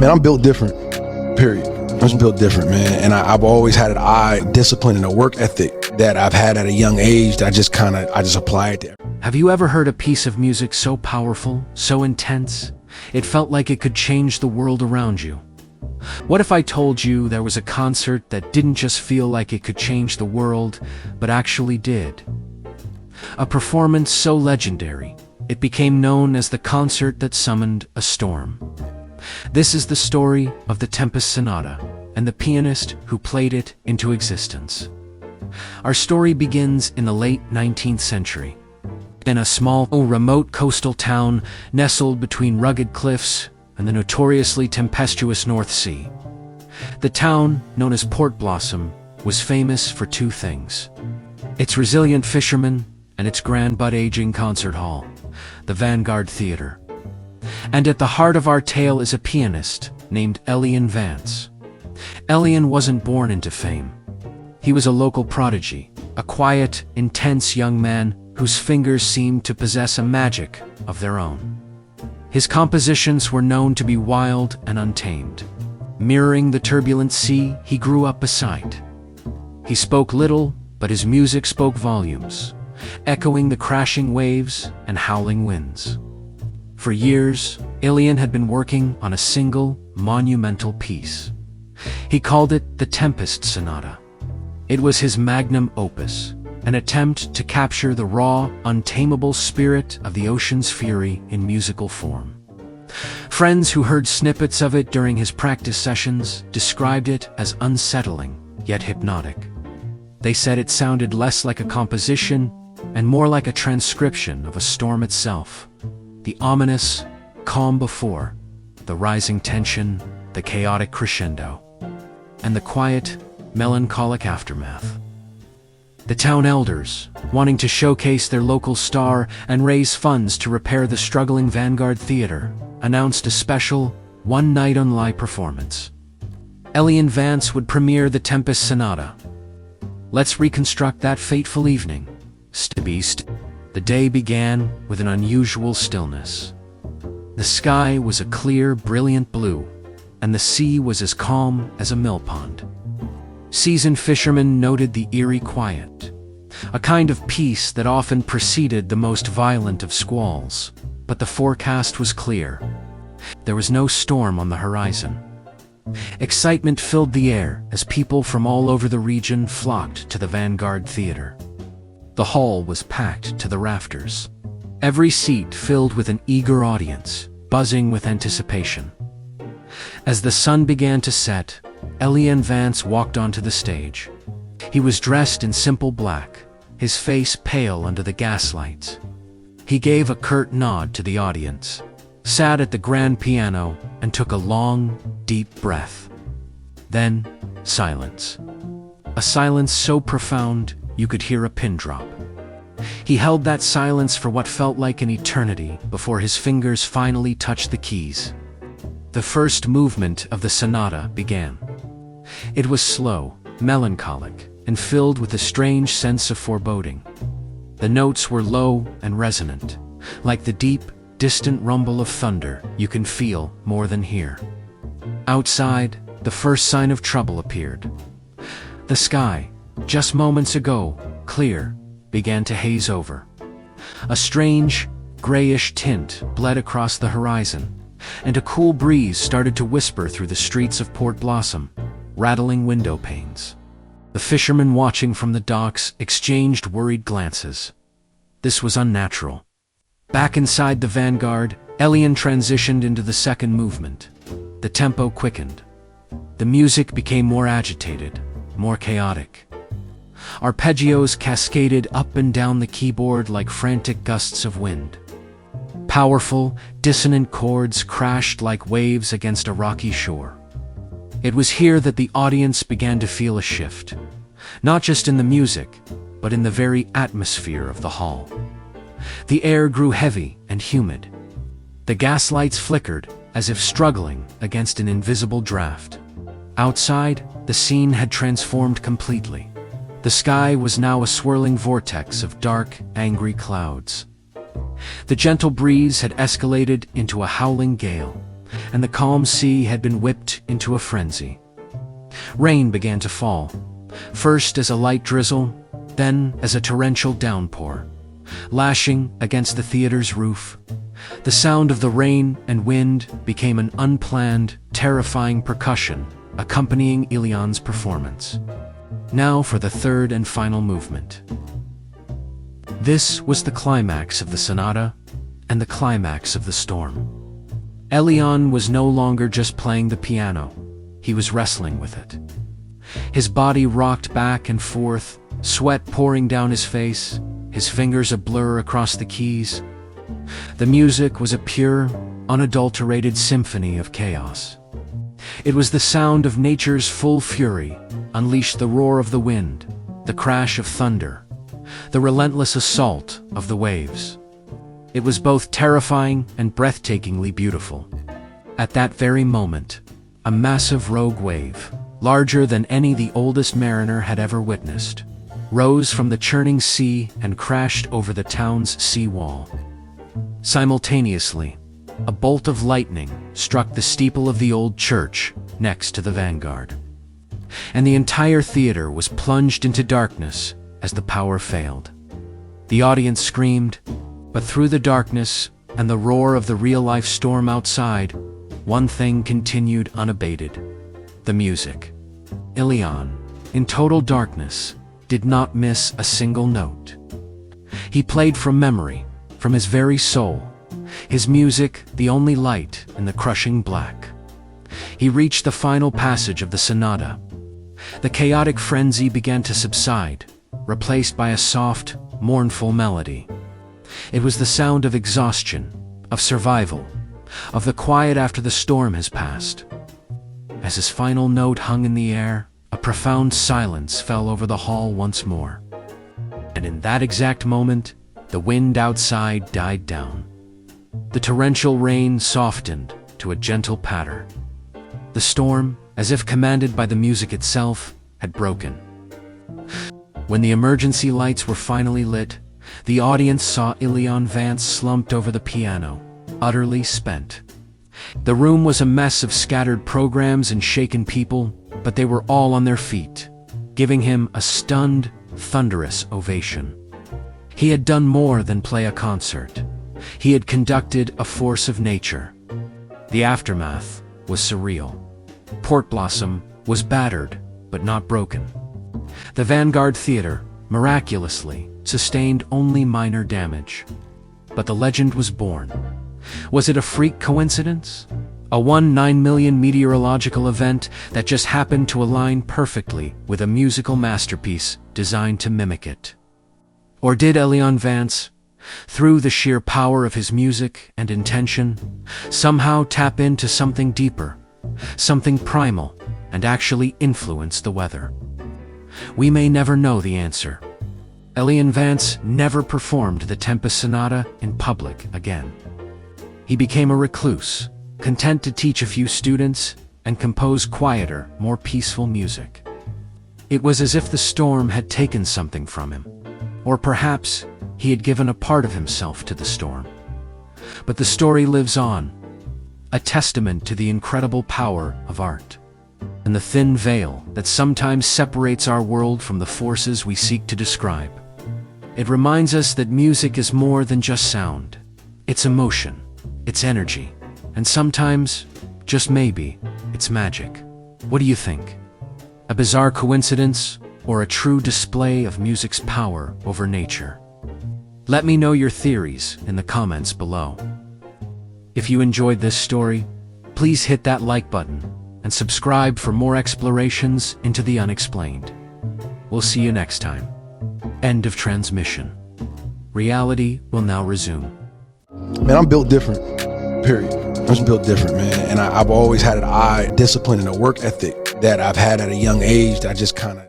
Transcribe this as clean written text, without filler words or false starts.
Man, I'm built different, period. I'm just built different, man. And I've always had an eye, discipline, and a work ethic that I've had at a young age that I just apply it there. Have you ever heard a piece of music so powerful, so intense, it felt like it could change the world around you? What if I told you there was a concert that didn't just feel like it could change the world, but actually did? A performance so legendary, it became known as the concert that summoned a storm. This is the story of the Tempest Sonata and the pianist who played it into existence. Our story begins in the late 19th century, in a small, remote coastal town nestled between rugged cliffs and the notoriously tempestuous North Sea. The town, known as Port Blossom, was famous for two things: its resilient fishermen and its grand but aging concert hall, the Vanguard Theater. And at the heart of our tale is a pianist named Elian Vance. Elian wasn't born into fame. He was a local prodigy, a quiet, intense young man whose fingers seemed to possess a magic of their own. His compositions were known to be wild and untamed, mirroring the turbulent sea he grew up beside. He spoke little, but his music spoke volumes, echoing the crashing waves and howling winds. For years, Elian had been working on a single, monumental piece. He called it the Tempest Sonata. It was his magnum opus, an attempt to capture the raw, untamable spirit of the ocean's fury in musical form. Friends who heard snippets of it during his practice sessions described it as unsettling, yet hypnotic. They said it sounded less like a composition and more like a transcription of a storm itself. The ominous, calm before, the rising tension, the chaotic crescendo, and the quiet, melancholic aftermath. The town elders, wanting to showcase their local star and raise funds to repair the struggling Vanguard Theater, announced a special one-night-only performance. Elian Vance would premiere the Tempest Sonata. Let's reconstruct that fateful evening. The day began with an unusual stillness. The sky was a clear, brilliant blue, and the sea was as calm as a mill pond. Seasoned fishermen noted the eerie quiet, a kind of peace that often preceded the most violent of squalls. But the forecast was clear. There was no storm on the horizon. Excitement filled the air as people from all over the region flocked to the Vanguard Theater. The hall was packed to the rafters, every seat filled with an eager audience, buzzing with anticipation. As the sun began to set, Elian Vance walked onto the stage. He was dressed in simple black, his face pale under the gaslights. He gave a curt nod to the audience, sat at the grand piano, and took a long, deep breath. Then, silence. A silence so profound you could hear a pin drop. He held that silence for what felt like an eternity before his fingers finally touched the keys. The first movement of the sonata began. It was slow, melancholic, and filled with a strange sense of foreboding. The notes were low and resonant, like the deep, distant rumble of thunder you can feel more than hear. Outside, the first sign of trouble appeared. The sky, just moments ago, clear, began to haze over. A strange, grayish tint bled across the horizon, and a cool breeze started to whisper through the streets of Port Blossom, rattling window panes. The fishermen watching from the docks exchanged worried glances. This was unnatural. Back inside the Vanguard, Elian transitioned into the second movement. The tempo quickened. The music became more agitated, more chaotic. Arpeggios cascaded up and down the keyboard like frantic gusts of wind. Powerful, dissonant chords crashed like waves against a rocky shore. It was here that the audience began to feel a shift, not just in the music, but in the very atmosphere of the hall. The air grew heavy and humid. The gaslights flickered as if struggling against an invisible draft. Outside, the scene had transformed completely. The sky was now a swirling vortex of dark, angry clouds. The gentle breeze had escalated into a howling gale, and the calm sea had been whipped into a frenzy. Rain began to fall, first as a light drizzle, then as a torrential downpour, lashing against the theater's roof. The sound of the rain and wind became an unplanned, terrifying percussion accompanying Ilyan's performance. Now for the third and final movement. This was the climax of the sonata and the climax of the storm. Ilyan was no longer just playing the piano, he was wrestling with it. His body rocked back and forth, sweat pouring down his face, his fingers a blur across the keys. The music was a pure, unadulterated symphony of chaos. It was the sound of nature's full fury, unleashed the roar of the wind, the crash of thunder, the relentless assault of the waves. It was both terrifying and breathtakingly beautiful. At that very moment, a massive rogue wave, larger than any the oldest mariner had ever witnessed, rose from the churning sea and crashed over the town's seawall. Simultaneously, a bolt of lightning struck the steeple of the old church next to the vanguard, and the entire theater was plunged into darkness as the power failed. The audience screamed, but through the darkness and the roar of the real-life storm outside, one thing continued unabated: the music. Ilyan, in total darkness, did not miss a single note. He played from memory, from his very soul, his music the only light in the crushing black. He reached the final passage of the sonata. The chaotic frenzy began to subside, replaced by a soft, mournful melody. It was the sound of exhaustion, of survival, of the quiet after the storm has passed. As his final note hung in the air, a profound silence fell over the hall once more. And in that exact moment, the wind outside died down. The torrential rain softened to a gentle patter. The storm, as if commanded by the music itself, had broken. When the emergency lights were finally lit, the audience saw Ilyan Vance slumped over the piano, utterly spent. The room was a mess of scattered programs and shaken people, but they were all on their feet, giving him a stunned, thunderous ovation. He had done more than play a concert. He had conducted a force of nature. The aftermath was surreal. Port Blossom was battered, but not broken. The Vanguard Theater, miraculously, sustained only minor damage. But the legend was born. Was it a freak coincidence? A 1/9 million meteorological event that just happened to align perfectly with a musical masterpiece designed to mimic it? Or did Ilyan Vance, through the sheer power of his music and intention, somehow tap into something deeper, something primal, and actually influence the weather? We may never know the answer. Ilyan Vance never performed the Tempest Sonata in public again. He became a recluse, content to teach a few students and compose quieter, more peaceful music. It was as if the storm had taken something from him, or perhaps he had given a part of himself to the storm. But the story lives on, a testament to the incredible power of art, and the thin veil that sometimes separates our world from the forces we seek to describe. It reminds us that music is more than just sound. It's emotion, it's energy, and sometimes, just maybe, it's magic. What do you think? A bizarre coincidence or a true display of music's power over nature? Let me know your theories in the comments below. If you enjoyed this story, please hit that like button and subscribe for more explorations into the unexplained. We'll see you next time. End of transmission. Reality will now resume. Man, I'm built different, period. I'm just built different, man. And I've always had an eye, discipline, and a work ethic that I've had at a young age that I just kind of